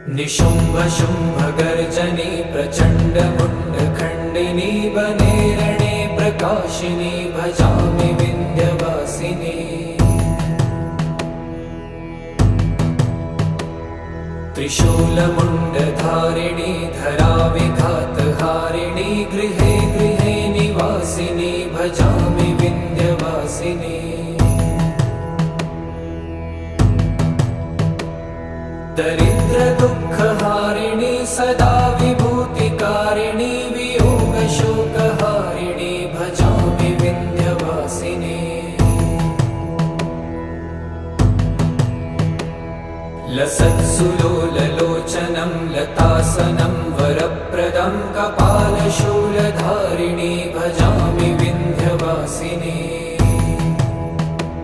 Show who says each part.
Speaker 1: निशुम्भ शुम्भ गर्जनी प्रचण्ड मुण्ड खण्डिनी वने रणे प्रकाशिनी भजामि विन्ध्यवासिनी। त्रिशूलमुण्डधारिणी धराविघातहारिणी गृहे गृहे निवासिनी भजामि विन्ध्यवासिनी। दरिद्र दुःखहारिणी सदा विभूतिकारिणी वियोगशोकहारिणी भजामि विन्ध्यवासिनी। लसत्सुलोललोचनं लतासनं वरप्रदं कपालशूलधारिणी